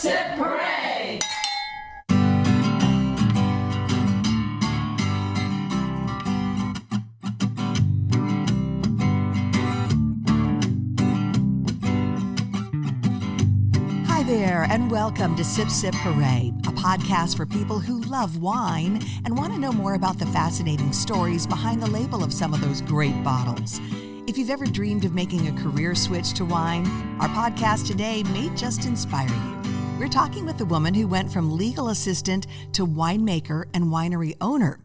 Sip, hooray! Hi there, and welcome to Sip, Sip, Hooray, a podcast for people who love wine and want to know more about the fascinating stories behind the label of some of those great bottles. If you've ever dreamed of making a career switch to wine, our podcast today may just inspire you. We're talking with a woman who went from legal assistant to winemaker and winery owner.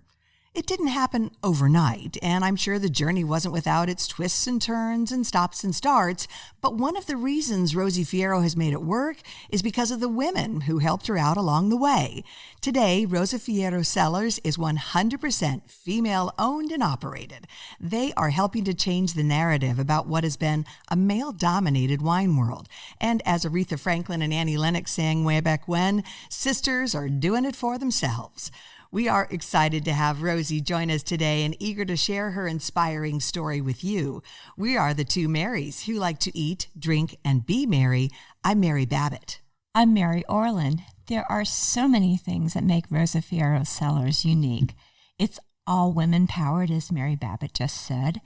It didn't happen overnight, and I'm sure the journey wasn't without its twists and turns and stops and starts, but one of the reasons Rosa Fierro has made it work is because of the women who helped her out along the way. Today, Rosa Fierro Cellars is 100% female-owned and operated. They are helping to change the narrative about what has been a male-dominated wine world. And as Aretha Franklin and Annie Lennox sang way back when, sisters are doing it for themselves. We are excited to have Rosie join us today and eager to share her inspiring story with you. We are the two Marys who like to eat, drink, and be merry. I'm Mary Babbitt. I'm Mary Orland. There are so many things that make Rosa Fierro Cellars unique. It's all women-powered, as Mary Babbitt just said.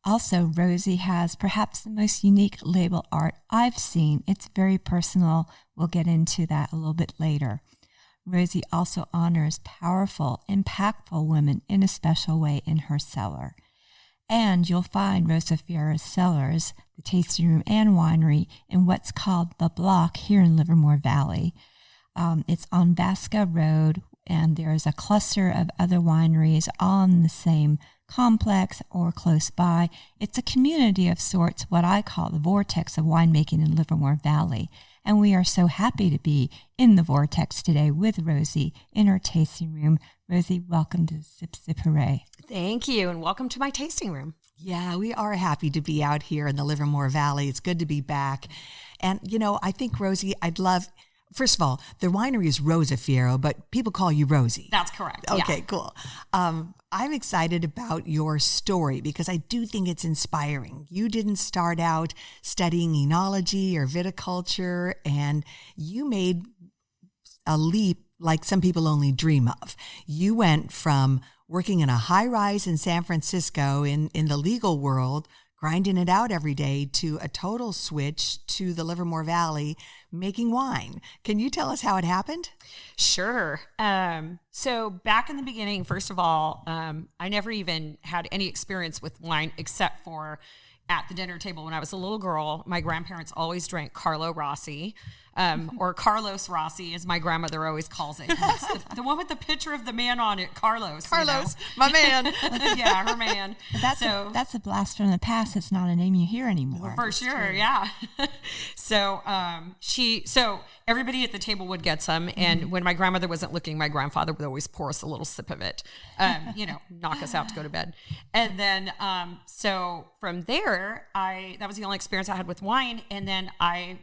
Also, Rosie has perhaps the most unique label art I've seen. It's very personal. We'll get into that a little bit later. Rosie also honors powerful, impactful women in a special way in her cellar. And you'll find Rosa Fierro Cellars, the tasting room and winery, in what's called The Block here in Livermore Valley. It's on Vasca Road, and there's a cluster of other wineries on the same complex or close by. It's a community of sorts, what I call the vortex of winemaking in Livermore Valley. And we are so happy to be in the vortex today with Rosie in her tasting room. Rosie, welcome to Sip Sip Hooray. Thank you, and welcome to my tasting room. Yeah, we are happy to be out here in the Livermore Valley. It's good to be back. And, you know, I think, Rosie, I'd love... First of all, the winery is Rosa Fierro, but people call you Rosie. That's correct. Okay, yeah. Cool. I'm excited about your story because I do think it's inspiring. You didn't start out studying enology or viticulture, and you made a leap like some people only dream of. You went from working in a high-rise in San Francisco in the legal world, grinding it out every day, to a total switch to the Livermore Valley, making wine. Can you tell us how it happened? Sure. So back in the beginning, first of all, I never even had any experience with wine except for at the dinner table when I was a little girl. My grandparents always drank Carlo Rossi, or Carlos Rossi, as my grandmother always calls it. It's the one with the picture of the man on it, Carlos. Carlos, my man. Yeah, her man. That's a blast from the past. It's not a name you hear anymore. For sure, yeah. So everybody at the table would get some, and when my grandmother wasn't looking, my grandfather would always pour us a little sip of it, knock us out to go to bed. And then, so from there, that was the only experience I had with wine. And then I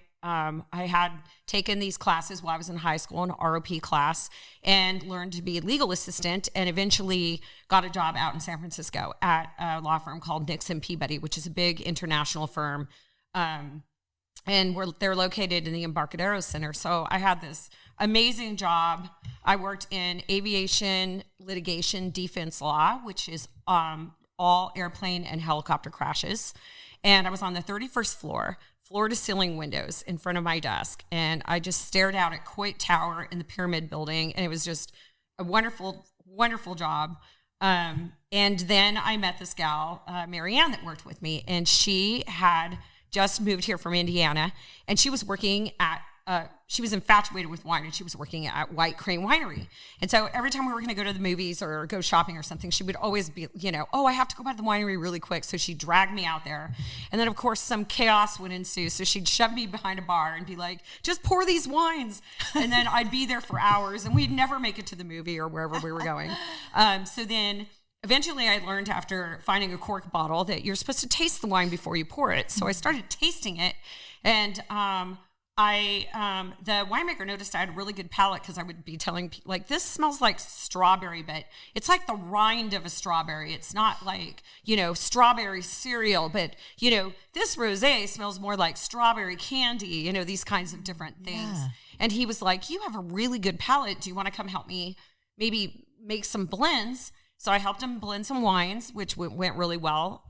had taken these classes while I was in high school, an ROP class, and learned to be a legal assistant, and eventually got a job out in San Francisco at a law firm called Nixon Peabody, which is a big international firm. And they're located in the Embarcadero Center. So I had this amazing job. I worked in aviation litigation defense law, which is all airplane and helicopter crashes. And I was on the 31st floor to ceiling windows in front of my desk. And I just stared out at Coit Tower in the Pyramid Building. And it was just a wonderful, wonderful job. And then I met this gal, Marianne, that worked with me. And she had just moved here from Indiana, and she was working at, she was infatuated with wine, and she was working at White Crane Winery. And so every time we were going to go to the movies or go shopping or something, she would always be, I have to go by the winery really quick. So she'd drag me out there. And then, of course, some chaos would ensue. So she'd shove me behind a bar and be like, just pour these wines. And then I'd be there for hours, and we'd never make it to the movie or wherever we were going. So then eventually I learned, after finding a cork bottle, that you're supposed to taste the wine before you pour it. So I started tasting it, and the winemaker noticed I had a really good palate because I would be telling people, like, this smells like strawberry, but it's like the rind of a strawberry. It's not like, strawberry cereal, but, this rosé smells more like strawberry candy, these kinds of different things. Yeah. And he was like, you have a really good palate. Do you want to come help me maybe make some blends? So I helped him blend some wines, which went really well.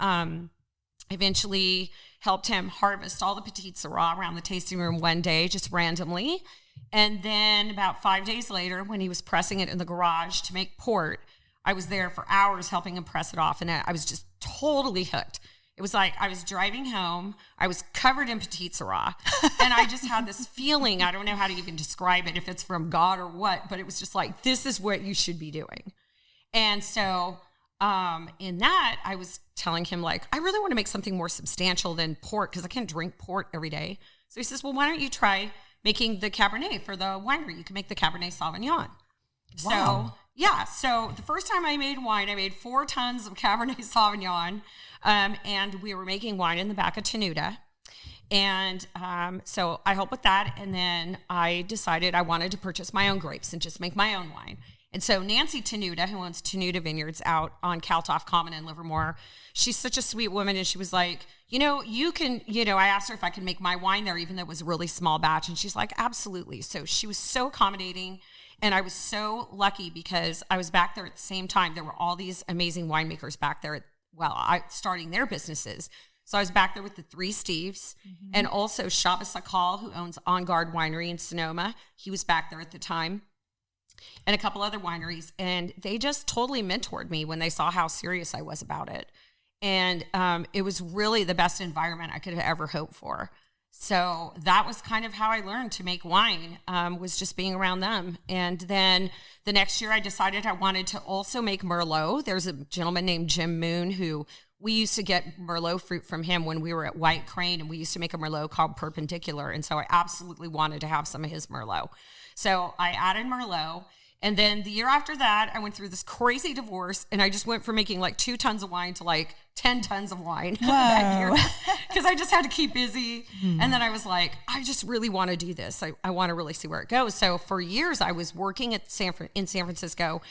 Eventually helped him harvest all the Petite Sirah around the tasting room one day, just randomly. And then about 5 days later, when he was pressing it in the garage to make port, I was there for hours helping him press it off. And I was just totally hooked. It was like I was driving home. I was covered in Petite Sirah. And I just had this feeling, I don't know how to even describe it, if it's from God or what, but it was just like, this is what you should be doing. And so in that, I was telling him, like, I really want to make something more substantial than port because I can't drink port every day. So he says, well, why don't you try making the Cabernet for the winery? You can make the Cabernet Sauvignon. Wow. So, yeah. So the first time I made wine, I made 4 tons of Cabernet Sauvignon. And we were making wine in the back of Tenuta. And so I helped with that. And then I decided I wanted to purchase my own grapes and just make my own wine. And so Nancy Tenuta, who owns Tenuta Vineyards out on Kaltoff Common in Livermore, she's such a sweet woman. And she was like, you can, I asked her if I could make my wine there, even though it was a really small batch. And she's like, absolutely. So she was so accommodating. And I was so lucky because I was back there at the same time. There were all these amazing winemakers back there, starting their businesses. So I was back there with the 3 Steves, and also Shabbos Sakal, who owns On Guard Winery in Sonoma. He was back there at the time. And a couple other wineries, and they just totally mentored me when they saw how serious I was about it. And it was really the best environment I could have ever hoped for. So that was kind of how I learned to make wine, was just being around them. And then the next year I decided I wanted to also make Merlot. There's a gentleman named Jim Moon who we used to get Merlot fruit from him when we were at White Crane, and we used to make a Merlot called Perpendicular. And so I absolutely wanted to have some of his Merlot. So I added Merlot. And then the year after that, I went through this crazy divorce, and I just went from making like 2 tons of wine to like 10 tons of wine that year because I just had to keep busy. And then I was like, I just really want to do this. I want to really see where it goes. So for years, I was working in San Francisco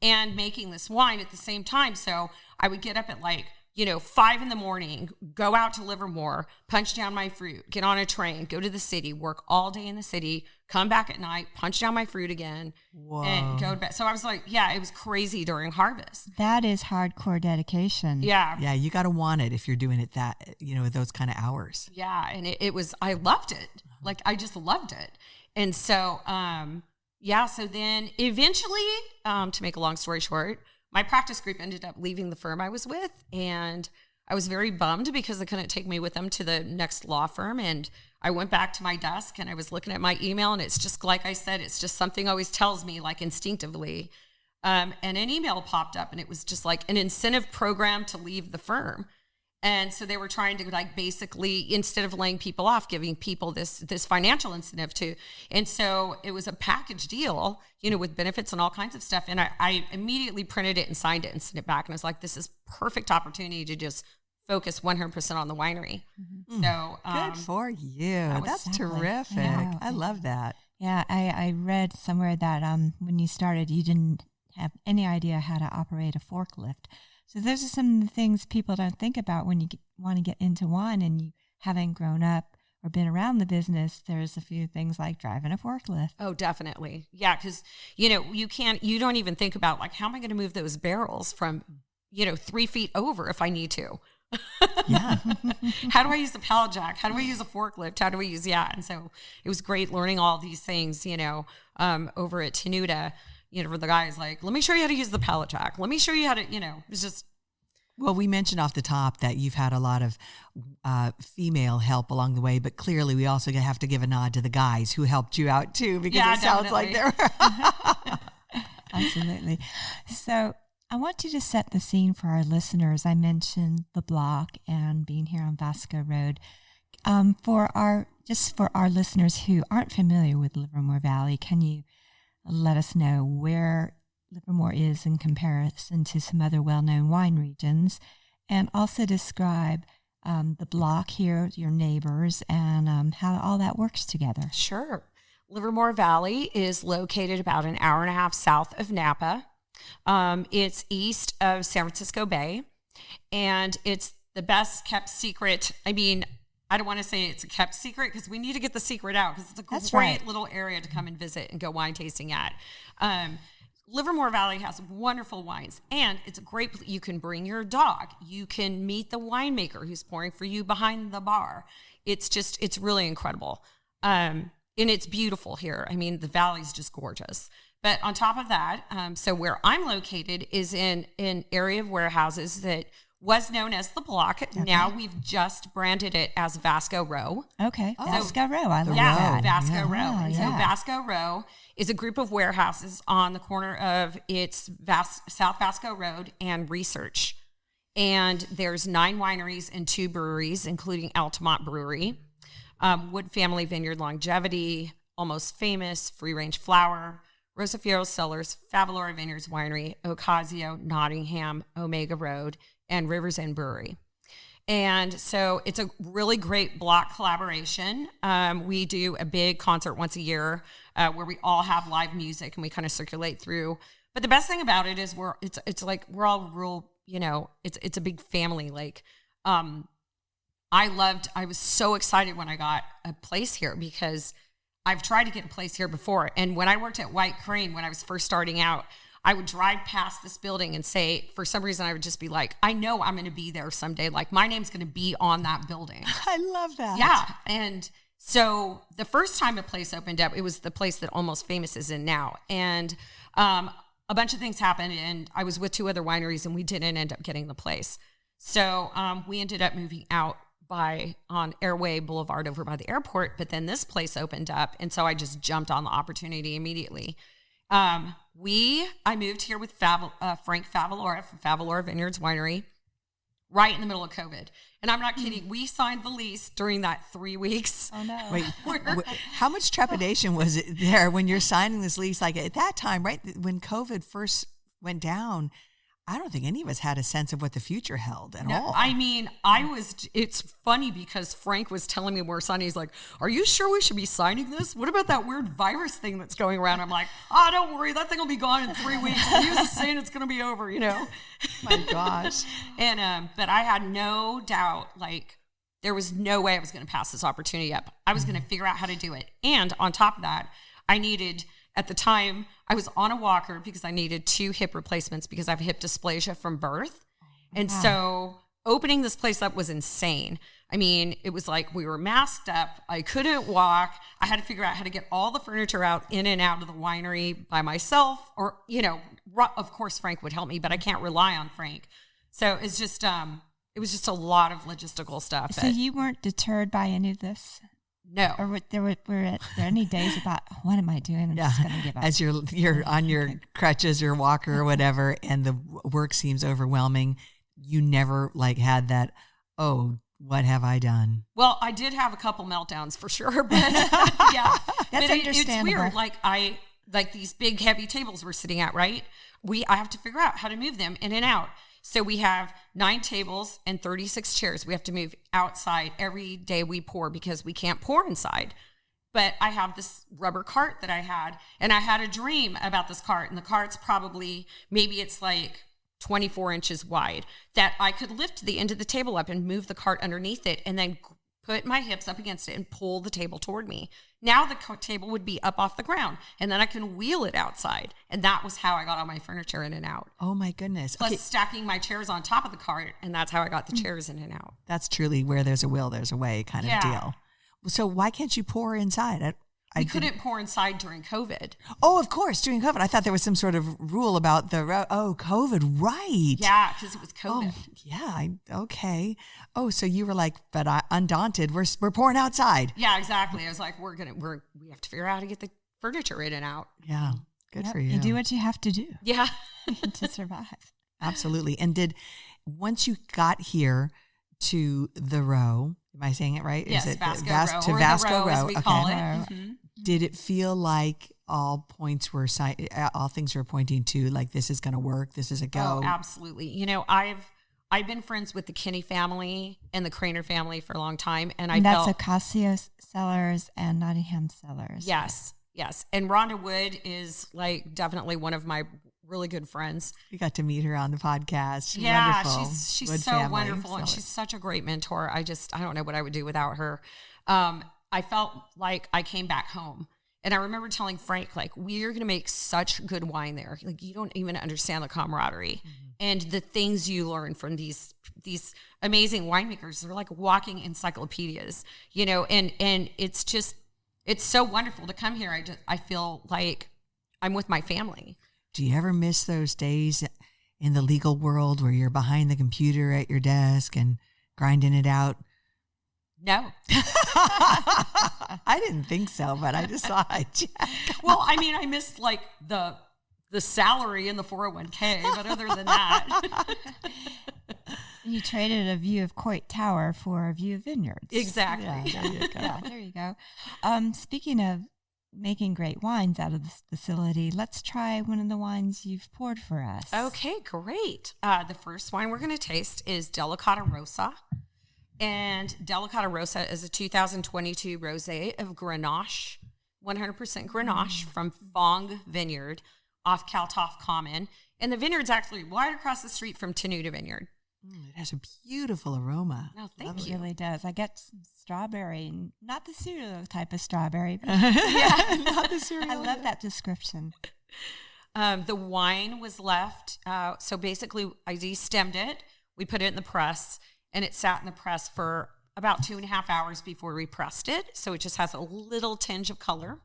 and making this wine at the same time. So I would get up at like 5 a.m, go out to Livermore, punch down my fruit, get on a train, go to the city, work all day in the city, come back at night, punch down my fruit again, and go to bed. So I was like, yeah, it was crazy during harvest. That is hardcore dedication. Yeah. Yeah, you got to want it if you're doing it that, those kind of hours. Yeah, and it was, I loved it. Like, I just loved it. And so, so then eventually, to make a long story short, my practice group ended up leaving the firm I was with, and I was very bummed because they couldn't take me with them to the next law firm. And I went back to my desk and I was looking at my email, and it's just like I said, it's just something always tells me, like, instinctively. And an email popped up, and it was just like an incentive program to leave the firm. And so they were trying to, like, basically, instead of laying people off, giving people this financial incentive to. And so it was a package deal, with benefits and all kinds of stuff. And I immediately printed it and signed it and sent it back. And I was like, this is perfect opportunity to just focus 100% on the winery. So good for you. That's terrific. Yeah. I love that. Yeah, I read somewhere that when you started, you didn't have any idea how to operate a forklift. So those are some of the things people don't think about when you want to get into wine and you haven't grown up or been around the business. There's a few things like driving a forklift. Oh, definitely. Yeah, because, you don't even think about, like, how am I going to move those barrels from, 3 feet over if I need to? Yeah. How do I use the pallet jack? How do I use a forklift? How do we use, And so it was great learning all these things, over at Tenuta. For the guys, like, let me show you how to use the pallet jack. Let me show you how to, it's just. Well, we mentioned off the top that you've had a lot of female help along the way, but clearly we also have to give a nod to the guys who helped you out too, because it sounds like they're. Absolutely. So I want you to set the scene for our listeners. I mentioned the block and being here on Vasco Road. For our listeners who aren't familiar with Livermore Valley, can you let us know where Livermore is in comparison to some other well-known wine regions, and also describe the block here, your neighbors, and how all that works together. Sure. Livermore Valley is located about an hour and a half south of Napa. It's east of San Francisco Bay, and it's the best kept secret. I mean, I don't want to say it's a kept secret because we need to get the secret out because it's a great little area to come and visit and go wine tasting at. Livermore Valley has wonderful wines, and it's a great place. You can bring your dog. You can meet the winemaker who's pouring for you behind the bar. It's really incredible. And it's beautiful here. I mean, the valley's just gorgeous. But on top of that, so where I'm located is in an area of warehouses that was known as the Block. Okay. Now we've just branded it as Vasco Row. Okay, Vasco Row. I love that. Vasco Row. And so Vasco Row is a group of warehouses on the corner of South Vasco Road and Research. And there's 9 wineries and 2 breweries, including Altamont Brewery, Wood Family Vineyard Longevity, Almost Famous, Free Range Flower, Rosa Fierro Cellars, Favalora Vineyards Winery, Ocasio, Nottingham, Omega Road, and Rivers End Brewery. And so it's a really great block collaboration. We do a big concert once a year where we all have live music and we kind of circulate through. But the best thing about it is it's like we're all real, it's a big family. Like I was so excited when I got a place here because I've tried to get a place here before. And when I worked at White Crane, when I was first starting out, I would drive past this building and say, for some reason, I would just be like, I know I'm going to be there someday. Like, my name's going to be on that building. I love that. Yeah. And so the first time a place opened up, it was the place that Almost Famous is in now. And a bunch of things happened, and I was with 2 other wineries, and we didn't end up getting the place. So we ended up moving out on Airway Boulevard over by the airport, but then this place opened up, and so I just jumped on the opportunity immediately. I moved here with Frank Favalora from Favalora Vineyards Winery right in the middle of COVID. And I'm not kidding. We signed the lease during that 3 weeks. Oh, no. Wait, how much trepidation was it there when you're signing this lease? Like at that time, right, when COVID first went down, I don't think any of us had a sense of what the future held at all. I mean, it's funny because Frank was telling me we're signing. He's like, are you sure we should be signing this? What about that weird virus thing that's going around? I'm like, don't worry. That thing will be gone in 3 weeks. He was saying it's going to be over, My gosh. And, but I had no doubt, like, there was no way I was going to pass this opportunity up. I was going to figure out how to do it. And on top of that, at the time, I was on a walker because I needed 2 hip replacements because I have hip dysplasia from birth. And so opening this place up was insane. I mean, it was like we were masked up. I couldn't walk. I had to figure out how to get all the furniture out in and out of the winery by myself. Or, of course, Frank would help me, but I can't rely on Frank. So it's just, it was just a lot of logistical stuff. So you weren't deterred by any of this? No. Or were there any days about, what am I doing? I'm just going to give up. As you're on your crutches or walker or whatever, and the work seems overwhelming, you never had that, oh, what have I done? Well, I did have a couple meltdowns for sure, but yeah. That's understandable. It's weird. Like these big heavy tables we're sitting at, right? I have to figure out how to move them in and out. So we have 9 tables and 36 chairs. We have to move outside every day we pour because we can't pour inside. But I have this rubber cart that I had, and I had a dream about this cart. And the cart's maybe it's like 24 inches wide, that I could lift the end of the table up and move the cart underneath it and then put my hips up against it and pull the table toward me. Now the table would be up off the ground, and then I can wheel it outside. And that was how I got all my furniture in and out. Oh, my goodness. Plus stacking my chairs on top of the cart, and that's how I got the chairs in and out. That's truly where there's a will, there's a way kind of deal. So why can't you pour inside? We couldn't pour inside during COVID. Oh, of course, during COVID. I thought there was some sort of rule about COVID, right? Yeah, because it was COVID. Oh, yeah, okay. Oh, so you were like, but undaunted, we're pouring outside. Yeah, exactly. I was like, we have to figure out how to get the furniture in and out. Yeah, good for you. You do what you have to do. Yeah, to survive. Absolutely. And once you got here to the Row, am I saying it right? Yes, Is it Vasco Row, to or Vasco the Row, Row, as we call it. Mm-hmm. Did it feel like all things were pointing to, like, this is going to work, this is a go? Oh, absolutely. I've been friends with the Kinney family and the Craner family for a long time. And that's Acacia Cellars and Nottingham Cellars. Yes. And Rhonda Wood is like definitely one of my really good friends. We got to meet her on the podcast. She's wonderful. She's Wood so family, wonderful. And she's such a great mentor. I don't know what I would do without her. I felt like I came back home. And I remember telling Frank, like, we're going to make such good wine there. Like, you don't even understand the camaraderie and the things you learn from these amazing winemakers. They're like walking encyclopedias, and it's so wonderful to come here. I feel like I'm with my family. Do you ever miss those days in the legal world where you're behind the computer at your desk and grinding it out? No. I didn't think so, but I just thought I'd check. Well, I mean, I missed like the salary and the 401k, but other than that. You traded a view of Coit Tower for a view of vineyards. Exactly. Yeah, there you go. Yeah, there you go. Speaking of making great wines out of this facility, let's try one of the wines you've poured for us. Okay, great. The first wine we're going to taste is Delicata Rosa. And Delicata Rosa is a 2022 rosé of Grenache, 100% Grenache from Fong Vineyard off Kaltoff Common. And the vineyard's actually right across the street from Tenuta Vineyard. It has a beautiful aroma. Oh, thank you. It really does. I get some strawberry, not the cereal type of strawberry, but Not the cereal. I love that description. The wine was left. So basically, I de-stemmed it. We put it in the press, and it sat in the press for about 2.5 hours before we pressed it. So it just has a little tinge of color.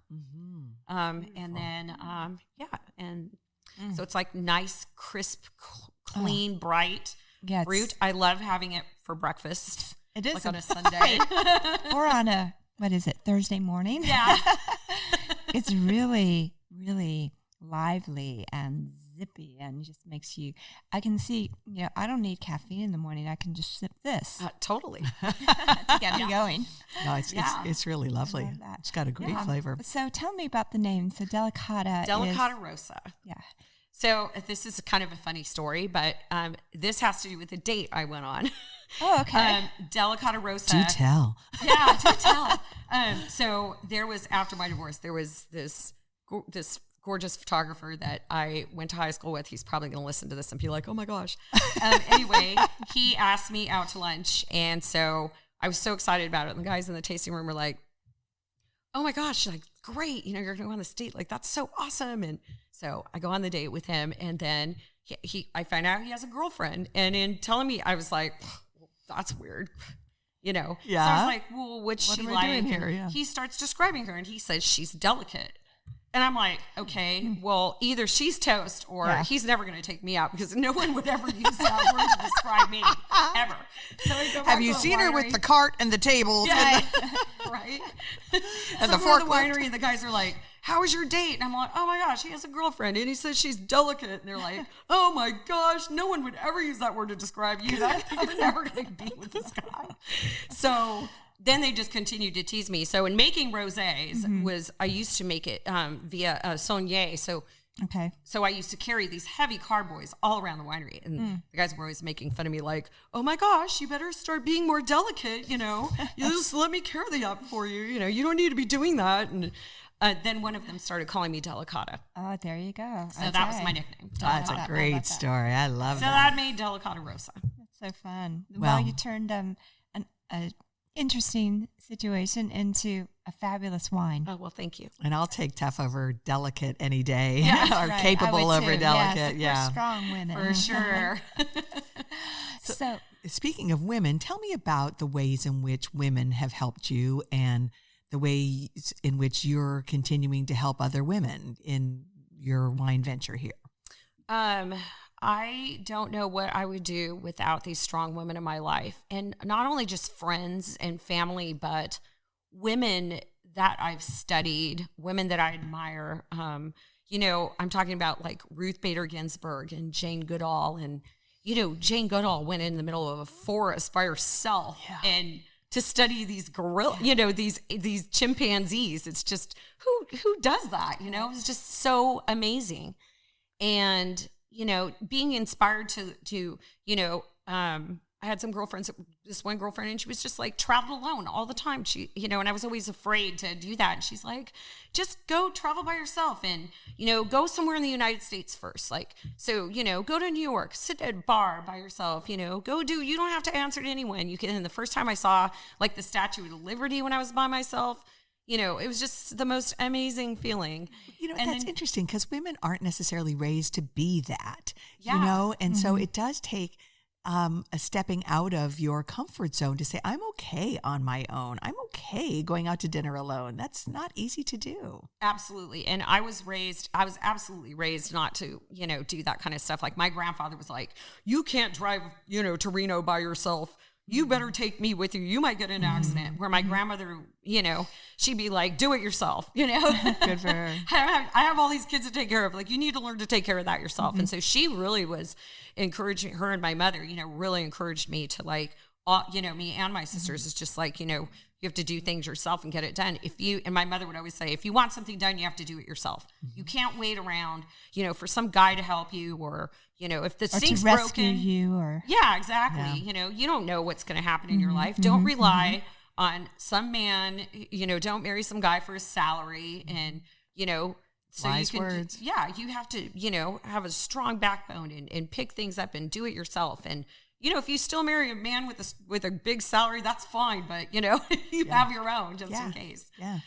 And then, so it's like nice, crisp, clean, bright fruit. I love having it for breakfast. It is like on a Sunday. Or on a, Thursday morning. Yeah. It's really, really lively and zippy and just makes you, I can see, I don't need caffeine in the morning. I can just sip this. Totally. To get me going. No, it's really lovely. It's got a great flavor. So tell me about the name. So Delicata Rosa. Yeah. So this is kind of a funny story, but this has to do with the date I went on. Oh, okay. Delicata Rosa. Do tell. Yeah, do tell. So there was, after my divorce, there was this gorgeous photographer that I went to high school with. He's probably going to listen to this and be like, oh my gosh. Anyway, he asked me out to lunch. And so I was so excited about it. And the guys in the tasting room were like, oh my gosh, like, great. You're going to go on this date. Like, that's so awesome. And so I go on the date with him. And then I find out he has a girlfriend. And in telling me, I was like, well, that's weird. Yeah. So I was like, well, what's she like? Doing here? Yeah. He starts describing her and he says she's delicate. And I'm like, okay, well, either she's toast or he's never going to take me out because no one would ever use that word to describe me, ever. So I go have you seen her with the cart and the tables? Yeah, and right. And so the we're at the forklift. winery and the guys are like, how was your date? And I'm like, oh my gosh, he has a girlfriend. And he says she's delicate. And they're like, oh my gosh, no one would ever use that word to describe you. You're never going to be with this guy. So then they just continued to tease me. So in making rosés I used to make it via Saunier. So I used to carry these heavy carboys all around the winery. And the guys were always making fun of me like, oh my gosh, you better start being more delicate, You just let me carry that for you. You don't need to be doing that. And then one of them started calling me Delicata. Oh, there you go. So that was my nickname. That's a great story. I love so that. that made Delicata Rosa. That's so fun. Well, you turned an interesting situation into a fabulous wine. Oh, well, thank you. And I'll take tough over delicate any day. Yeah, or right. capable over too. delicate. Yes, yeah. we're strong women. For sure. So, speaking of women, tell me about the ways in which women have helped you and the ways in which you're continuing to help other women in your wine venture here. I don't know what I would do without these strong women in my life. And not only just friends and family, but women that I've studied, women that I admire. I'm talking about like Ruth Bader Ginsburg and Jane Goodall. And, Jane Goodall went in the middle of a forest by herself and to study these these chimpanzees. It's just, who does that? It's just so amazing. And being inspired to I had some girlfriends, this one girlfriend, and she was just like traveled alone all the time. She, you know, and I was always afraid to do that. And she's like, just go travel by yourself and, you know, go somewhere in the United States first. Like, so, you know, go to New York, sit at a bar by yourself, you know, you don't have to answer to anyone. You can, and the first time I saw like the Statue of Liberty when I was by myself, you know, it was just the most amazing feeling. You know, and that's then, interesting because women aren't necessarily raised to be that, Yeah. you know, and so it does take a stepping out of your comfort zone to say, I'm okay on my own. I'm okay going out to dinner alone. That's not easy to do. Absolutely. And I was absolutely raised not to, you know, do that kind of stuff. Like my grandfather was like, you can't drive, you know, to Reno by yourself. You better take me with you. You might get in an accident. Where my grandmother, you know, she'd be like, do it yourself, you know. Good for her. I have all these kids to take care of. Like, you need to learn to take care of that yourself. And so she really was encouraging, her and my mother, you know, really encouraged me to like, you know, me and my sisters is just like, you know, you have to do things yourself and get it done. And my mother would always say, if you want something done, you have to do it yourself. You can't wait around, you know, for some guy to help you, or, you know, if the sink's broken, you, or yeah, exactly. You know, you don't know what's going to happen in your life. Don't rely on some man, you know, don't marry some guy for his salary. And, you know, so Wise you can, words. Yeah, you have to, you know, have a strong backbone and pick things up and do it yourself. And, you know, if you still marry a man with a big salary, that's fine. But, you know, you have your own just in case. Yeah.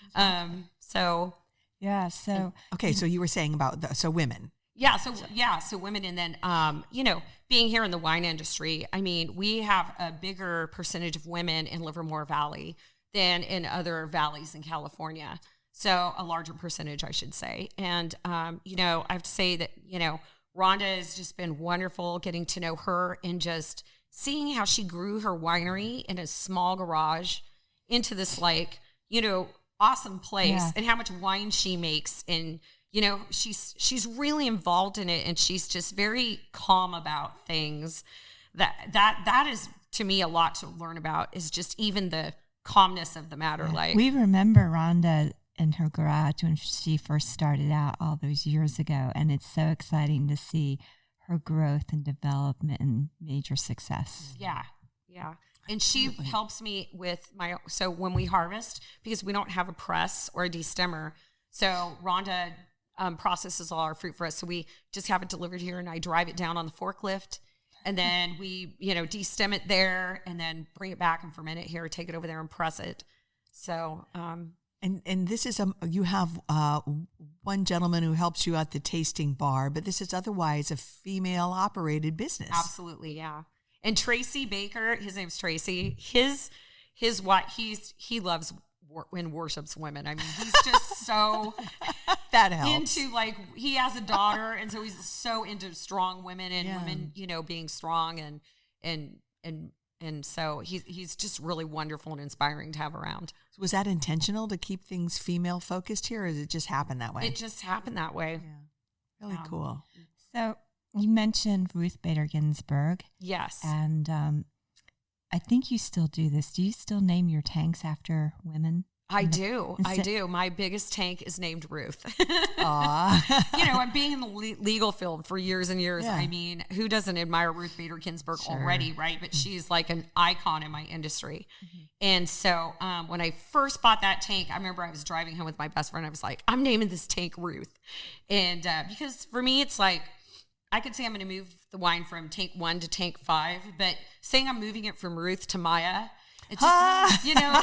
So. Yeah. So. Okay. So you were saying about so women. Yeah. So women. And then, you know, being here in the wine industry, I mean, we have a bigger percentage of women in Livermore Valley than in other valleys in California. So a larger percentage, I should say. And, you know, I have to say that, you know, Rhonda has just been wonderful getting to know her and just seeing how she grew her winery in a small garage into this, like, you know, awesome place, and how much wine she makes. And, you know, she's really involved in it, and she's just very calm about things. That is, to me, a lot to learn about, is just even the calmness of the matter. Like, we remember Rhonda in her garage when she first started out all those years ago, and it's so exciting to see her growth and development and major success. Yeah. And she helps me with so when we harvest, because we don't have a press or a destemmer, so Rhonda processes all our fruit for us. So we just have it delivered here, and I drive it down on the forklift, and then we, you know, destem it there, and then bring it back and ferment it here, take it over there and press it. So, And this is you have one gentleman who helps you at the tasting bar, but this is otherwise a female operated business. Absolutely, yeah. And Tracy Baker, his name's Tracy. His wife, he loves and worships women. I mean, he's just so that helps. Into, like, he has a daughter, and so he's so into strong women and women, you know, being strong, and so he's just really wonderful and inspiring to have around. Was that intentional to keep things female focused here, or did it just happen that way? It just happened that way. Yeah. Really cool. So you mentioned Ruth Bader Ginsburg. Yes. And I think you still do this. Do you still name your tanks after women? I do. My biggest tank is named Ruth. Aww. You know, I'm being in the legal field for years and years. Yeah. I mean, who doesn't admire Ruth Bader Ginsburg already, right? But she's like an icon in my industry. And so when I first bought that tank, I remember I was driving home with my best friend. I was like, I'm naming this tank Ruth. And because for me, it's like, I could say I'm going to move the wine from tank 1 to tank 5, but saying I'm moving it from Ruth to Maya, it just, you know,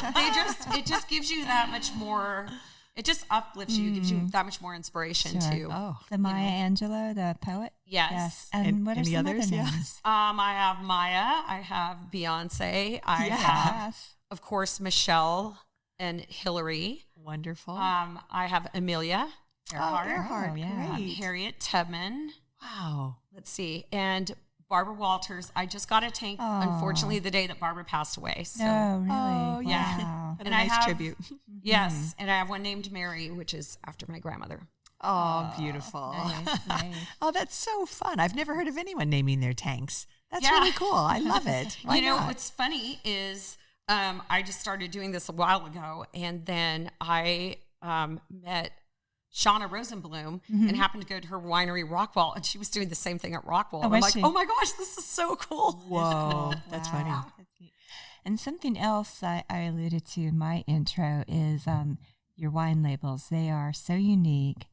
it just gives you that much more, it just uplifts you, gives you that much more inspiration too. Oh, the Maya Angelou, the poet? Yes. And what are some others? other names? I have Maya, I have Beyonce, I have, of course, Michelle and Hillary. Wonderful. I have Amelia Earhart. Earhart, great. Harriet Tubman. Wow. Let's see. And Barbara Walters. I just got a tank, unfortunately, the day that Barbara passed away. So. Oh, really? Oh, yeah. Wow. And a nice tribute. Yes. And I have one named Mary, which is after my grandmother. Oh, beautiful. Nice. Oh, that's so fun. I've never heard of anyone naming their tanks. That's really cool. I love it. Why not? What's funny is I just started doing this a while ago, and then I met Shauna Rosenblum and happened to go to her winery, Rockwall, and she was doing the same thing at Rockwall. Oh, and I'm like, she? oh my gosh, this is so cool. Whoa, that's funny. And something else I alluded to in my intro is your wine labels. They are so unique.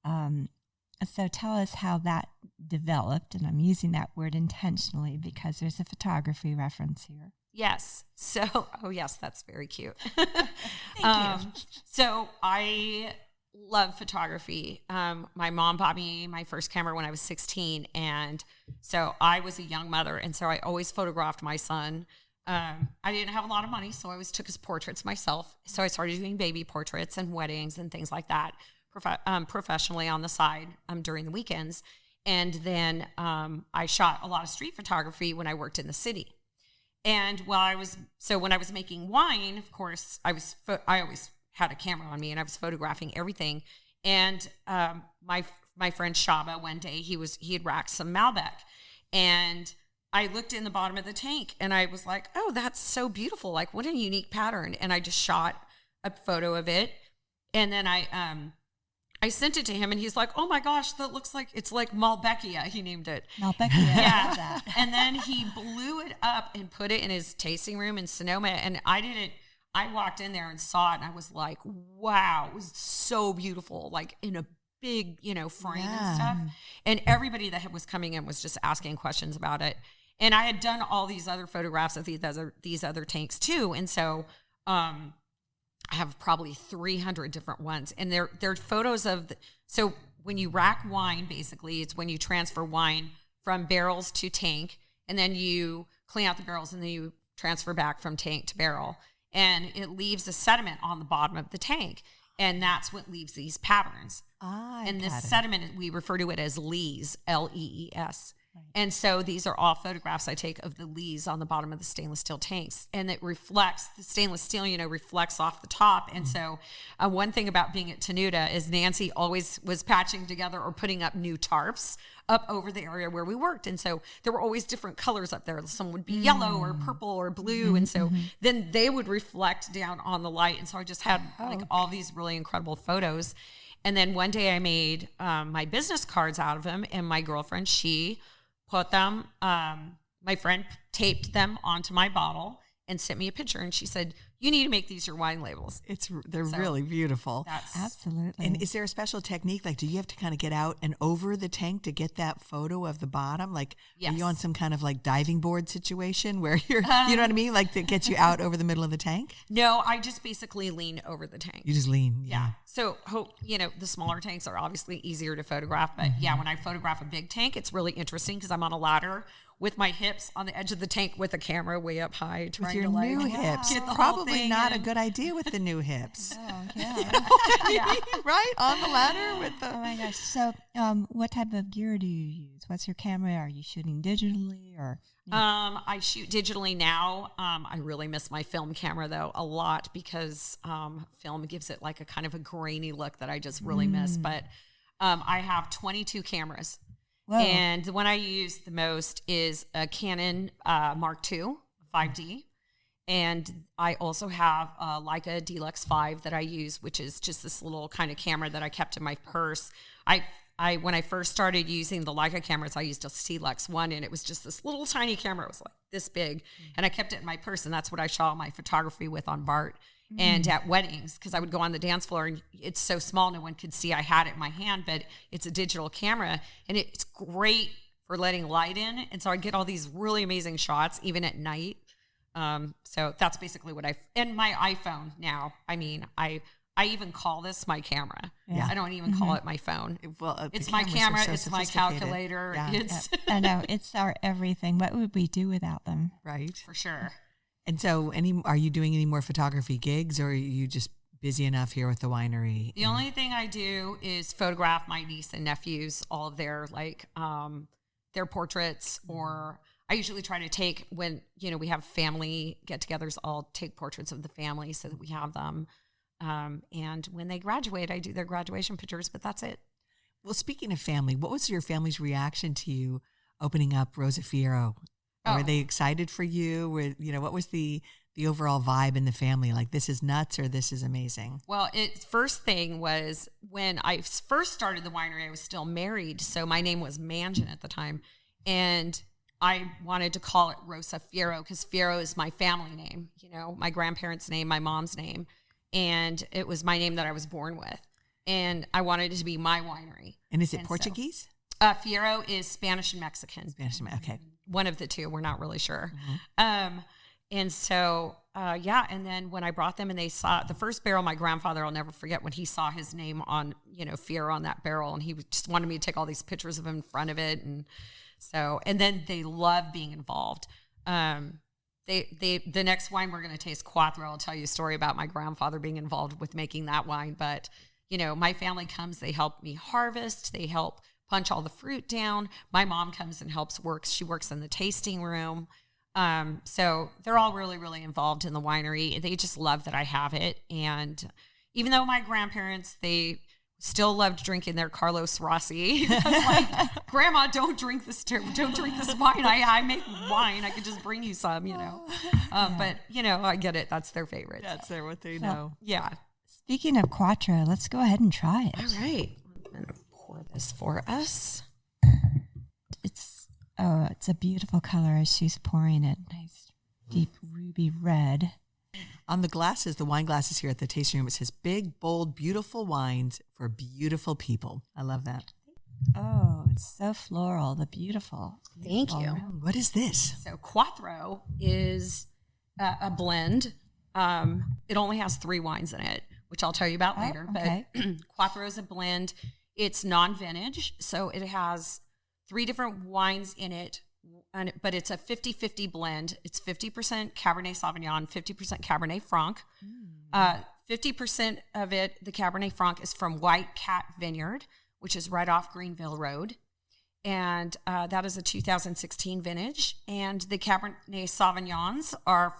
So tell us how that developed, and I'm using that word intentionally because there's a photography reference here. Yes. So, yes, that's very cute. Thank you. So I love photography. My mom bought me my first camera when I was 16. And so I was a young mother. And so I always photographed my son. I didn't have a lot of money, so I always took his portraits myself. So I started doing baby portraits and weddings and things like that professionally on the side during the weekends. And then I shot a lot of street photography when I worked in the city. And when I was making wine, of course, I always had a camera on me and I was photographing everything. And my friend Shaba, one day he had racked some Malbec, and I looked in the bottom of the tank and I was like, oh, that's so beautiful. Like, what a unique pattern. And I just shot a photo of it. And then I sent it to him and he's like, oh my gosh, that looks like, it's like Malbecia. He named it. Malbecia. Yeah. I love that. And then he blew it up and put it in his tasting room in Sonoma. And I walked in there and saw it and I was like, wow, it was so beautiful. Like in a big, frame and stuff. And everybody that was coming in was just asking questions about it. And I had done all these other photographs of these other tanks too. And so, I have probably 300 different ones, and they're photos of so when you rack wine, basically it's when you transfer wine from barrels to tank, and then you clean out the barrels and then you transfer back from tank to barrel, and it leaves a sediment on the bottom of the tank, and that's what leaves these patterns. And this sediment, we refer to it as lees, L-E-E-S. Right. And so these are all photographs I take of the lees on the bottom of the stainless steel tanks. And it reflects, the stainless steel, reflects off the top. And so one thing about being at Tenuta is Nancy always was patching together or putting up new tarps up over the area where we worked. And so there were always different colors up there. Some would be yellow or purple or blue. And so then they would reflect down on the light. And so I just had all these really incredible photos. And then one day I made my business cards out of them. And my girlfriend, she put them, my friend taped them onto my bottle and sent me a picture. And she said, you need to make these your wine labels. They're really beautiful. Absolutely. And is there a special technique? Like, do you have to kind of get out and over the tank to get that photo of the bottom? Like, yes. Are you on some kind of like diving board situation where you're, you know what I mean? Like that gets you out over the middle of the tank? No, I just basically lean over the tank. You just lean. Yeah. So, the smaller tanks are obviously easier to photograph. But yeah, when I photograph a big tank, it's really interesting because I'm on a ladder with my hips on the edge of the tank with a camera way up high. With your new hips. Probably not a good idea with the new hips. Oh, yeah. Right? On the ladder with the... Oh, my gosh. So what type of gear do you use? What's your camera? Are you shooting digitally or... I shoot digitally now. I really miss my film camera, though, a lot because film gives it like a kind of a grainy look that I just really miss. But I have 22 cameras. Whoa. And the one I use the most is a Canon Mark II 5D. And I also have a Leica Deluxe 5 that I use, which is just this little kind of camera that I kept in my purse. When I first started using the Leica cameras, I used a Deluxe 1, and it was just this little tiny camera. It was like this big. And I kept it in my purse, and that's what I shot my photography with on BART. And at weddings, because I would go on the dance floor and it's so small, no one could see I had it in my hand, but it's a digital camera and it's great for letting light in. And so I get all these really amazing shots, even at night. So that's basically what and my iPhone now, I mean, I even call this my camera. Yeah. I don't even call it my phone. Well, it's my camera. It's my calculator. Yeah. I know. It's our everything. What would we do without them? Right. For sure. And so are you doing any more photography gigs, or are you just busy enough here with the winery? The only thing I do is photograph my niece and nephews, all of their their portraits, or I usually try to take when, we have family get-togethers, I'll take portraits of the family so that we have them. And when they graduate, I do their graduation pictures, but that's it. Well, speaking of family, what was your family's reaction to you opening up Rosa Fierro? Were they excited for you? What was the the overall vibe in the family? Like, this is nuts or this is amazing? Well, first thing was when I first started the winery, I was still married. So my name was Manjan at the time. And I wanted to call it Rosa Fierro because Fierro is my family name, my grandparents' name, my mom's name. And it was my name that I was born with. And I wanted it to be my winery. And is it Portuguese? Fierro is Spanish and Mexican. Okay. One of the two. We're not really sure. And so, and then when I brought them and they saw the first barrel, my grandfather, I'll never forget when he saw his name on, Fierro on that barrel. And he just wanted me to take all these pictures of him in front of it. And so, and then they love being involved. The next wine we're going to taste, Quattro. I'll tell you a story about my grandfather being involved with making that wine. But, my family comes, they help me harvest, they help punch all the fruit down. My mom comes and she works in the tasting room. So they're all really, really involved in the winery. They just love that I have it. And even though my grandparents, they still loved drinking their Carlos Rossi. I was like, Grandma, don't drink this wine. I make wine. I could just bring you some, But, I get it. That's their favorite. That's what they know. Yeah. Speaking of Quattro, let's go ahead and try it. All right. I'm going to pour this for us. It's a beautiful color as she's pouring it. Nice, deep ruby red. On the glasses, the wine glasses here at the tasting room, it says big, bold, beautiful wines for beautiful people. I love that. Oh, it's so floral. The beautiful. Thank you. What is this? So Quattro is a blend. It only has 3 wines in it, which I'll tell you about later. Okay. But Quattro is a blend. It's non-vintage, so it has 3 different wines in it, but it's a 50-50 blend. It's 50% Cabernet Sauvignon, 50% Cabernet Franc. 50% of it, the Cabernet Franc, is from White Cat Vineyard, which is right off Greenville Road. And that is a 2016 vintage. And the Cabernet Sauvignons are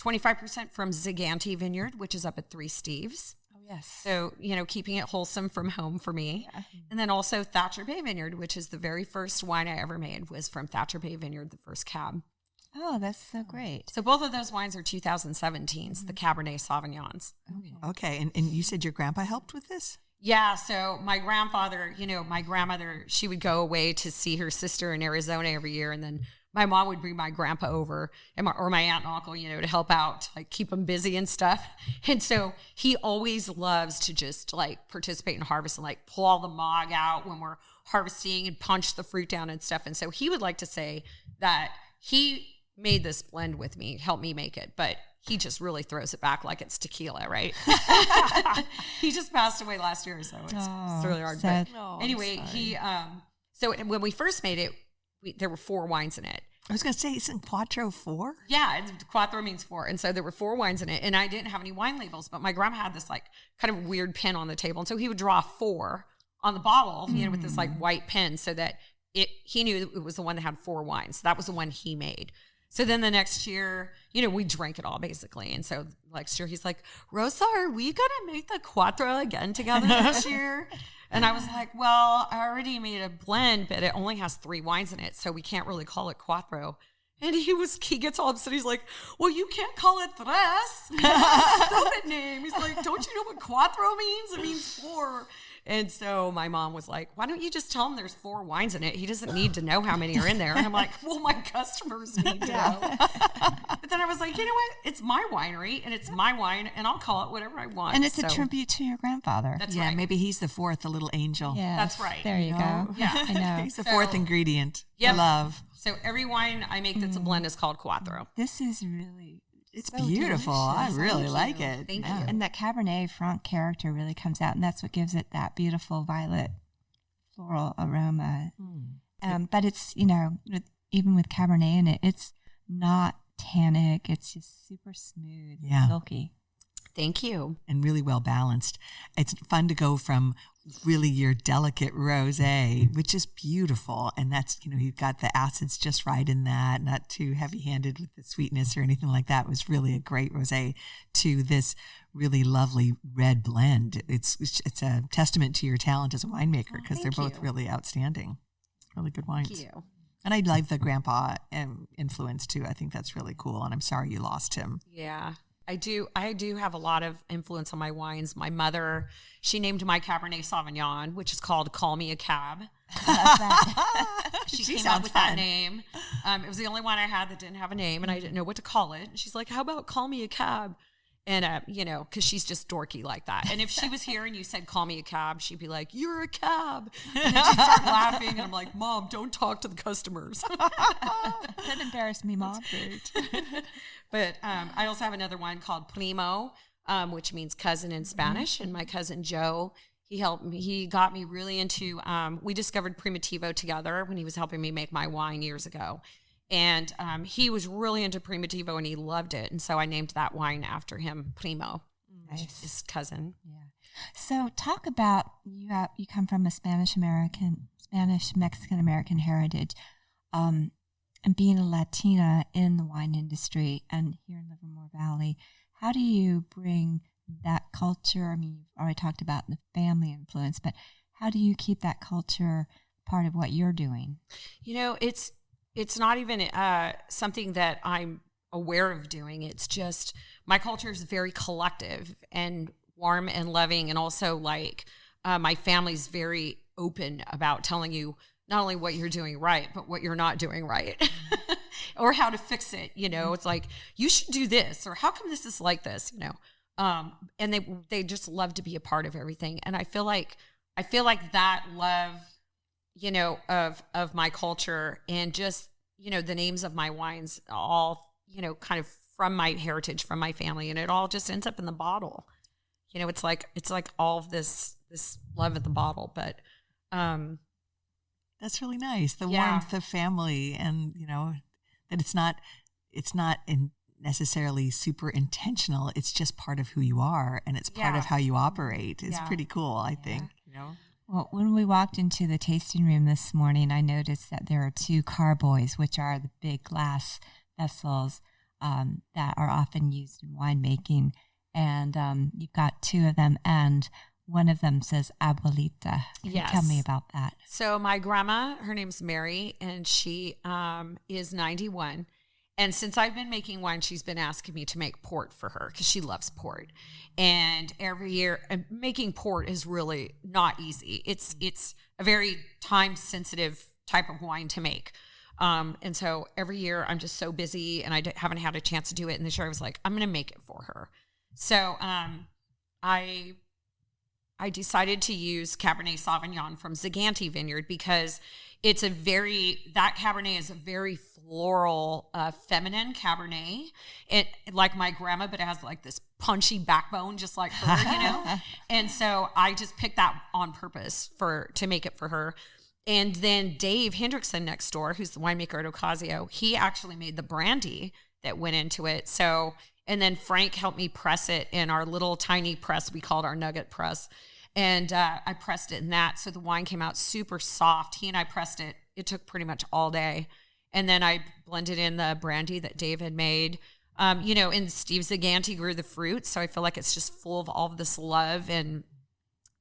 25% from Zigante Vineyard, which is up at Three Steves. Oh, yes. So, keeping it wholesome from home for me. Yeah. And then also Thatcher Bay Vineyard, which is the very first wine I ever made, was from Thatcher Bay Vineyard, the first cab. Oh, that's so great. So both of those wines are 2017s, the Cabernet Sauvignons. Okay. And you said your grandpa helped with this? Yeah. So my grandfather, my grandmother, she would go away to see her sister in Arizona every year. And then my mom would bring my grandpa over or my aunt and uncle, to help out, like keep them busy and stuff. And so he always loves to just like participate in harvest and like pull all the mog out when we're harvesting and punch the fruit down and stuff. And so he would like to say that he made this blend with me, helped me make it, but he just really throws it back like it's tequila, right? He just passed away last year, so it's really hard. Sad. But anyway, so when we first made it, there were 4 wines in it. I was going to say, isn't Quattro 4? Yeah, Quattro means 4. And so there were 4 wines in it. And I didn't have any wine labels, but my grandma had this like kind of weird pen on the table. And so he would draw 4 on the bottle, with this like white pen so that he knew it was the one that had 4 wines. That was the one he made. So then the next year, we drank it all basically. And so next year he's like, Rosa, are we going to make the Quattro again together next year? And I was like, well, I already made a blend, but it only has 3 wines in it, so we can't really call it Quattro. And he gets all upset. He's like, well, you can't call it tres. Stupid name. He's like, don't you know what Quattro means? It means 4. And so my mom was like, why don't you just tell him there's 4 wines in it? He doesn't need to know how many are in there. And I'm like, well, my customers need to know. But then I was like, you know what? It's my winery and it's my wine and I'll call it whatever I want. And it's a tribute to your grandfather. That's yeah, right. Maybe he's the 4th, the little angel. Yeah, that's right. There you go. Yeah, I know. He's the 4th ingredient. Yep. Love. So every wine I make that's a blend is called Quattro. This is really... It's so beautiful. delicious. I really like it. Thank you. And that Cabernet Franc character really comes out, and that's what gives it that beautiful violet floral aroma. But it's, even with Cabernet in it, it's not tannic. It's just super smooth, silky. Thank you. And really well balanced. It's fun to go from really your delicate rosé, which is beautiful. And that's, you've got the acids just right in that, not too heavy-handed with the sweetness or anything like that. It was really a great rosé to this really lovely red blend. It's a testament to your talent as a winemaker because they're both really outstanding. Really good wines. Thank you. And I like the grandpa influence too. I think that's really cool. And I'm sorry you lost him. Yeah, I do have a lot of influence on my wines. My mother, she named my Cabernet Sauvignon, which is called Call Me a Cab. She came up with that name. It was the only one I had that didn't have a name, and I didn't know what to call it. And she's like, how about Call Me a Cab? And, because she's just dorky like that. And if she was here and you said, call me a cab, she'd be like, you're a cab. And then she'd start laughing. And I'm like, Mom, don't talk to the customers. Don't embarrass me, Mom. But I also have another one called Primo, which means cousin in Spanish. And my cousin Joe, he helped me. He got me really into, we discovered Primitivo together when he was helping me make my wine years ago. And he was really into Primitivo and he loved it. And so I named that wine after him, Primo, his cousin. Yeah. So talk about, you come from a Spanish Mexican American heritage, and being a Latina in the wine industry and here in Livermore Valley. How do you bring that culture? I mean, you've already talked about the family influence, but how do you keep that culture part of what you're doing? It's not even something that I'm aware of doing. It's just my culture is very collective and warm and loving. And also my family's very open about telling you not only what you're doing right, but what you're not doing right or how to fix it. It's like, you should do this, or how come this is like this, and they just love to be a part of everything. And I feel like that love, of my culture and just, the names of my wines all, kind of from my heritage, from my family, and it all just ends up in the bottle. It's like all of this love at the bottle, but, that's really nice. The warmth of family and, that it's not necessarily super intentional. It's just part of who you are and it's part of how you operate. It's pretty cool, I think, Well, when we walked into the tasting room this morning, I noticed that there are 2 carboys, which are the big glass vessels that are often used in winemaking. And you've got 2 of them, and one of them says Abuelita. Can you tell me about that? So my grandma, her name's Mary, and she is 91. And since I've been making wine, she's been asking me to make port for her because she loves port. And every year, making port is really not easy. It's a very time-sensitive type of wine to make. And so every year, I'm just so busy, and I haven't had a chance to do it. And this year, I was like, I'm going to make it for her. So I decided to use Cabernet Sauvignon from Zagante Vineyard because that Cabernet is a very floral, feminine Cabernet. It like my grandma, but it has like this punchy backbone, just like her, And so I just picked that on purpose to make it for her. And then Dave Hendrickson next door, who's the winemaker at Ocasio, he actually made the brandy that went into it. So, and then Frank helped me press it in our little tiny press. We called our nugget press. And I pressed it in that. So the wine came out super soft. He and I pressed it. It took pretty much all day. And then I blended in the brandy that Dave had made. And Steve Zagante grew the fruit. So I feel like it's just full of all of this love. And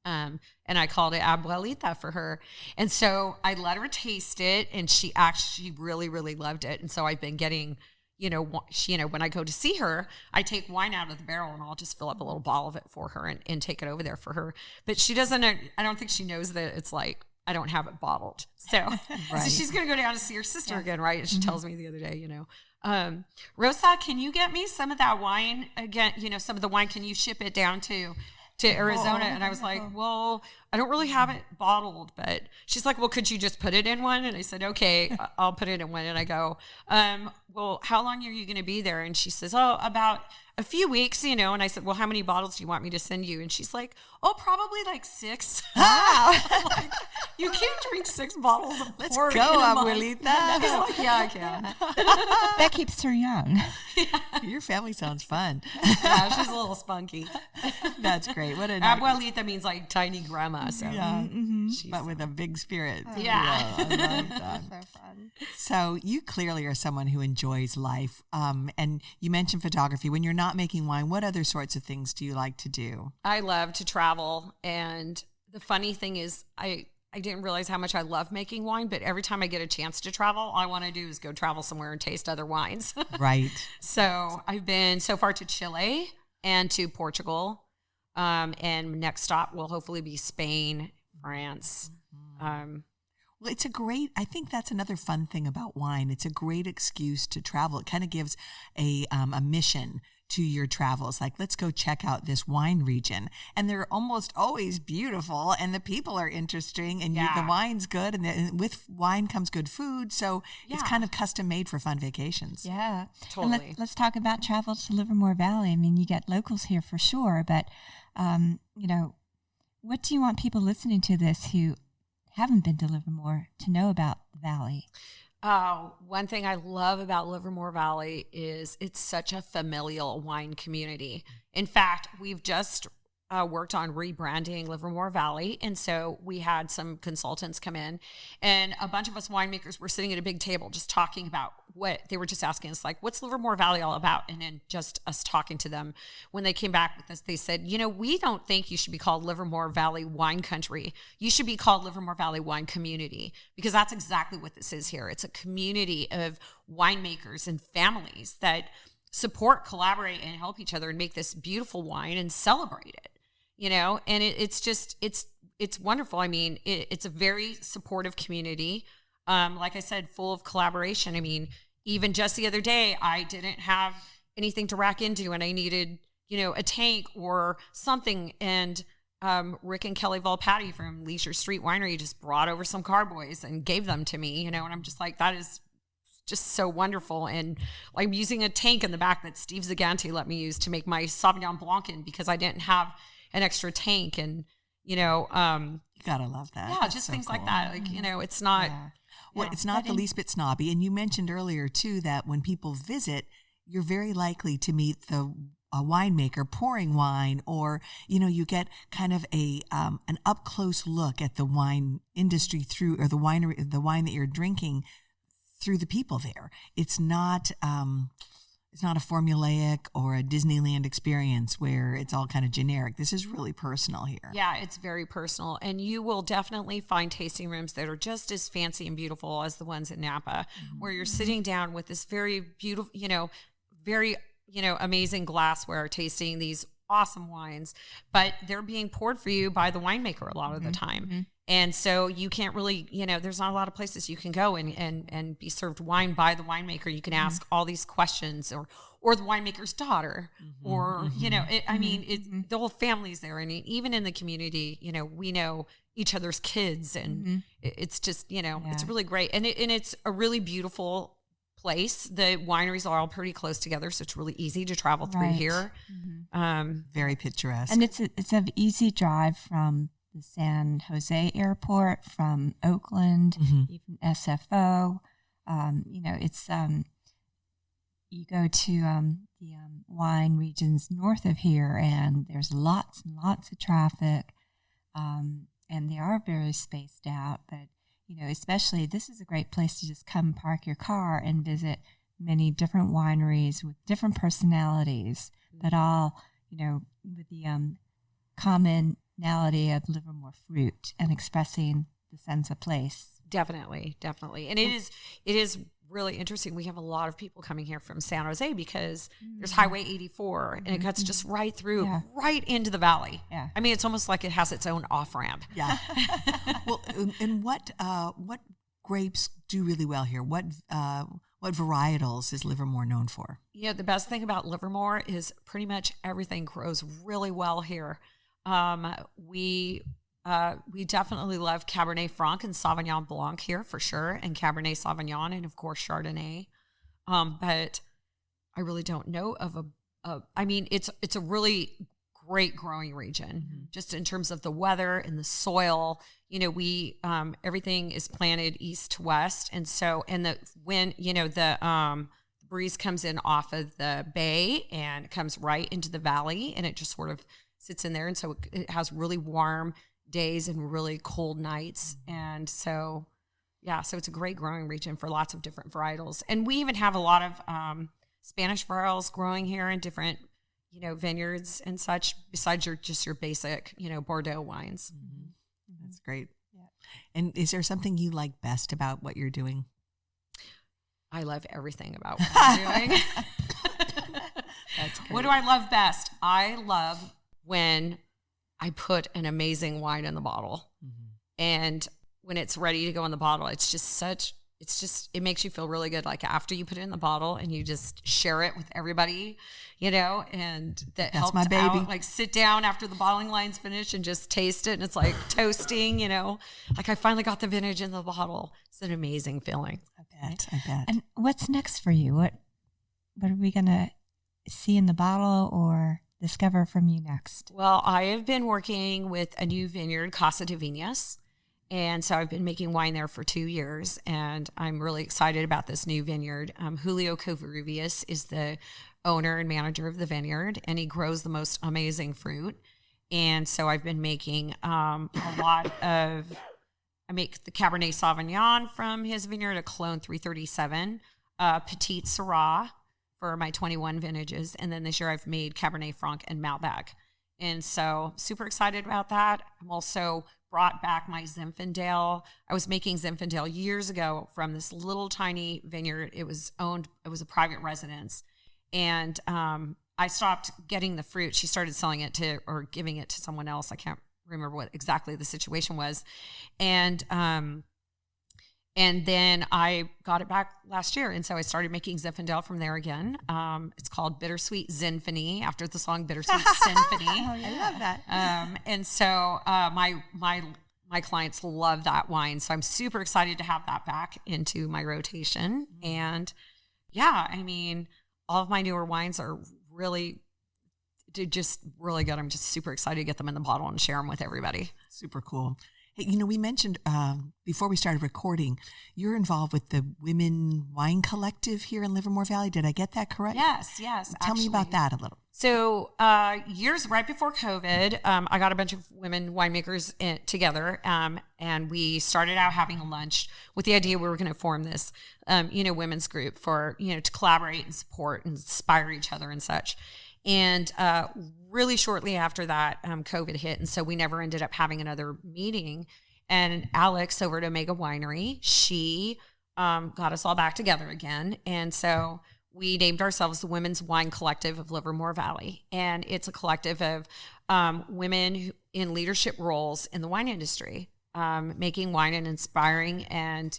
I called it Abuelita for her. And so I let her taste it. And she actually really, really loved it. And so I've been getting... when I go to see her, I take wine out of the barrel and I'll just fill up a little bottle of it for her and take it over there for her. But she doesn't, I don't think she knows that it's like, I don't have it bottled. So, so she's going to go down to see her sister again, right? And she tells me the other day, Rosa, can you get me some of that wine again? Some of the wine, can you ship it down to Arizona? And I was like, well, I don't really have it bottled, but she's like, well, could you just put it in one? And I said, okay, I'll put it in one. And I go, well, how long are you going to be there? And she says, oh, about a few weeks, And I said, well, how many bottles do you want me to send you? And she's like, oh, probably like 6. Wow. Like, you can't drink 6 bottles of port. Let's go, Abuelita. Like, yeah, I can. That keeps her young. Your family sounds fun. Yeah, she's a little spunky. That's great. What a Abuelita means like tiny grandma. So but with a big spirit. Yeah. I like that. So fun. So you clearly are someone who enjoys life. And you mentioned photography. When you're not making wine, what other sorts of things do you like to do? I love to travel. And the funny thing is I I didn't realize how much I love making wine, but every time I get a chance to travel, all I want to do is go travel somewhere and taste other wines. Right. So I've been so far to Chile and to Portugal. And next stop will hopefully be Spain, France. Well, I think that's another fun thing about wine. It's a great excuse to travel. It kind of gives a mission to your travels. Like, let's go check out this wine region. And they're almost always beautiful, and the people are interesting, and the wine's good, and with wine comes good food. So it's kind of custom made for fun vacations. Yeah. Totally. And let's talk about travel to Livermore Valley. I mean, you get locals here for sure, but, what do you want people listening to this who haven't been to Livermore to know about the valley? One thing I love about Livermore Valley is it's such a familial wine community. In fact, we've just worked on rebranding Livermore Valley. And so we had some consultants come in, and a bunch of us winemakers were sitting at a big table just talking about what they were just asking us, like, what's Livermore Valley all about? And then just us talking to them. When they came back with us, they said, we don't think you should be called Livermore Valley Wine Country. You should be called Livermore Valley Wine Community, because that's exactly what this is here. It's a community of winemakers and families that support, collaborate, and help each other and make this beautiful wine and celebrate it. And it's wonderful. I mean, it's a very supportive community. Like I said, full of collaboration. I mean, even just the other day, I didn't have anything to rack into, and I needed, a tank or something. And Rick and Kelly Volpatti from Leisure Street Winery just brought over some carboys and gave them to me, and I'm just like, that is just so wonderful. And I'm using a tank in the back that Steve Zaganti let me use to make my Sauvignon Blanc in, because I didn't have an extra tank. And you gotta love that. Yeah, That's just so thing cool. like that. Like, it's not. Yeah. Well, it's not the least bit snobby. And you mentioned earlier too that when people visit, you're very likely to meet a winemaker pouring wine, or you get kind of an up close look at the wine industry through, or the wine that you're drinking through the people there. It's not a formulaic or a Disneyland experience where it's all kind of generic. This is really personal here. Yeah, it's very personal. And you will definitely find tasting rooms that are just as fancy and beautiful as the ones in Napa, where you're sitting down with this very beautiful, very, amazing glassware, tasting these awesome wines, but they're being poured for you by the winemaker a lot of the time. And so you can't really, there's not a lot of places you can go and be served wine by the winemaker. You can ask all these questions, or the winemaker's daughter, or, the whole family's there. And even in the community, we know each other's kids, and it's just, it's really great. And it's a really beautiful place. The wineries are all pretty close together, so it's really easy to travel through here. Very picturesque. And it's an easy drive from the San Jose airport, from Oakland, even SFO. It's you go to the wine regions north of here, and there's lots and lots of traffic, and they are very spaced out. But especially this is a great place to just come park your car and visit many different wineries with different personalities, but all with the commonality of Livermore fruit and expressing the sense of place. Definitely. And it is really interesting. We have a lot of people coming here from San Jose because there's Highway 84, and it cuts just right through, right into the valley. Yeah. I mean, it's almost like it has its own off-ramp. Yeah. Well, and what grapes do really well here? What varietals is Livermore known for? The best thing about Livermore is pretty much everything grows really well here. We definitely love Cabernet Franc and Sauvignon Blanc here for sure, and Cabernet Sauvignon, and of course Chardonnay. But I really don't know of it's a really great growing region, just in terms of the weather and the soil. We everything is planted east to west, and the wind, the breeze comes in off of the bay and comes right into the valley, and it just sort of sits in there, and so it has really warm days and really cold nights. And so it's a great growing region for lots of different varietals. And we even have a lot of Spanish varietals growing here in different, vineyards and such, besides your basic, Bordeaux wines. That's great. And is there something you like best about what you're doing? I love everything about what I'm doing. That's great. What do I love best? I love when I put an amazing wine in the bottle. Mm-hmm. And when it's ready to go in the bottle, it makes you feel really good. Like after you put it in the bottle and you just share it with everybody, and that's helps my baby. Out. Like sit down after the bottling line's finished and just taste it. And it's like toasting, like I finally got the vintage in the bottle. It's an amazing feeling. I bet. And what's next for you? What are we going to see in the bottle or discover from you next? Well, I have been working with a new vineyard, Casa de Viñas. And so I've been making wine there for 2 years, and I'm really excited about this new vineyard. Julio Covarrubias is the owner and manager of the vineyard, and he grows the most amazing fruit. And so I've been making I make the Cabernet Sauvignon from his vineyard, a Clone 337, Petite Syrah for my 21 vintages. And then this year I've made Cabernet Franc and Malbec. And so super excited about that. I'm also brought back my Zinfandel. I was making Zinfandel years ago from this little tiny vineyard. It was a private residence. And I stopped getting the fruit. She started selling it or giving it to someone else. I can't remember what exactly the situation was. And then I got it back last year. And so I started making Zinfandel from there again. It's called Bittersweet Zinfany, after the song Bittersweet Symphony. Oh, yeah. I love that. And so my clients love that wine. So I'm super excited to have that back into my rotation. And yeah, I mean, all of my newer wines are really good. I'm just super excited to get them in the bottle and share them with everybody. Super cool. Hey, we mentioned before we started recording, you're involved with the Women Wine Collective here in Livermore Valley. Did I get that correct? Yes. Tell me about that a little. So years right before COVID, I got a bunch of women winemakers together, and we started out having a lunch with the idea we were going to form this, women's group for, to collaborate and support and inspire each other and such. And really shortly after that, COVID hit. And so we never ended up having another meeting. And Alex over at Omega Winery, she got us all back together again. And so we named ourselves the Women's Wine Collective of Livermore Valley. And it's a collective of women in leadership roles in the wine industry, making wine and inspiring and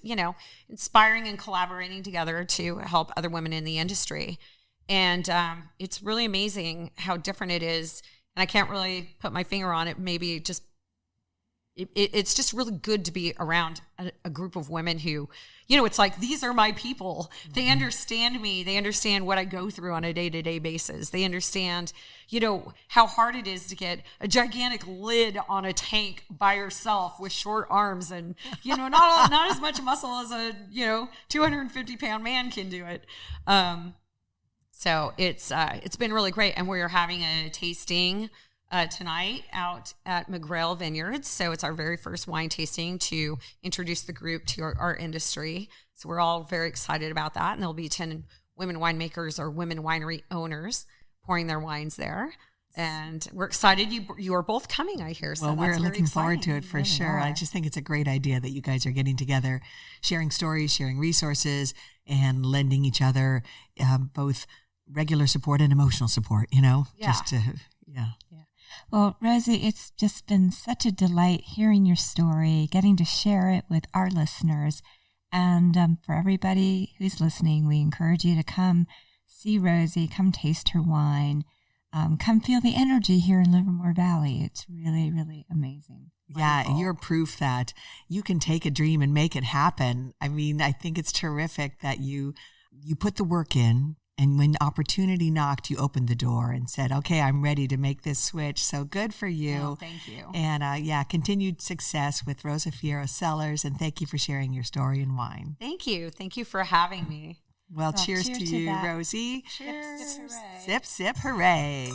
collaborating together to help other women in the industry. And it's really amazing how different it is. And I can't really put my finger on it. Maybe it's just really good to be around a group of women who, it's like, these are my people. They understand me. They understand what I go through on a day-to-day basis. They understand, how hard it is to get a gigantic lid on a tank by yourself with short arms and, not as much muscle as a, 250-pound man can do it. So it's been really great. And we're having a tasting tonight out at McGrail Vineyards. So it's our very first wine tasting to introduce the group to our industry. So we're all very excited about that. And there'll be 10 women winemakers or women winery owners pouring their wines there. And we're excited you are both coming, I hear. So well, we're looking forward to it for really sure. I just think it's a great idea that you guys are getting together, sharing stories, sharing resources, and lending each other both regular support and emotional support, Yeah. Well, Rosie, it's just been such a delight hearing your story, getting to share it with our listeners. And for everybody who's listening, we encourage you to come see Rosie, come taste her wine, come feel the energy here in Livermore Valley. It's really, really amazing. Yeah, Wonderful. you're proof that you can take a dream and make it happen. I mean, I think it's terrific that you put the work in. And when opportunity knocked, you opened the door and said, okay, I'm ready to make this switch. So good for you. Oh, thank you. And continued success with Rosa Fierro Cellars. And thank you for sharing your story and wine. Thank you. Thank you for having me. Well, cheers to you, that. Rosie. Cheers. Sip, hooray. Sip, sip, hooray.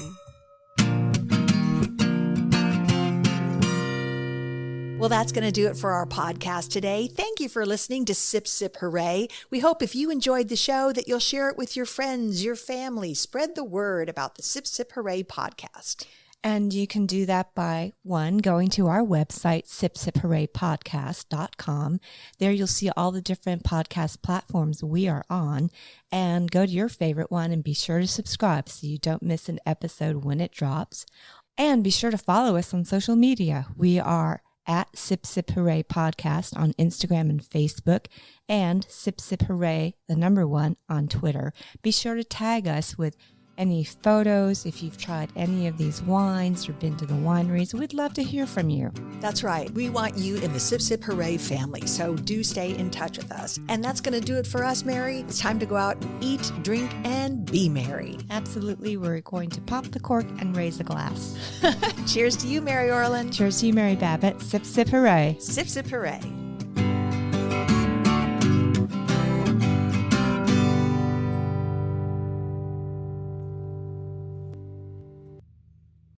Well, that's going to do it for our podcast today. Thank you for listening to Sip, Sip, Hooray. We hope if you enjoyed the show that you'll share it with your friends, your family. Spread the word about the Sip, Sip, Hooray podcast. And you can do that by, one, going to our website, sipsiphooraipodcast.com. There you'll see all the different podcast platforms we are on. And go to your favorite one and be sure to subscribe so you don't miss an episode when it drops. And be sure to follow us on social media. We are at Sip Sip Hooray Podcast on Instagram and Facebook, and Sip Sip Hooray, the number 1, on Twitter. Be sure to tag us with any photos, if you've tried any of these wines or been to the wineries. We'd love to hear from you. That's right. We want you in the Sip Sip Hooray family, so do stay in touch with us. And that's going to do it for us, Mary. It's time to go out and eat, drink, and be merry. Absolutely. We're going to pop the cork and raise a glass. Cheers to you, Mary Orland. Cheers to you, Mary Babbitt. Sip, sip, hooray. Sip, sip, hooray.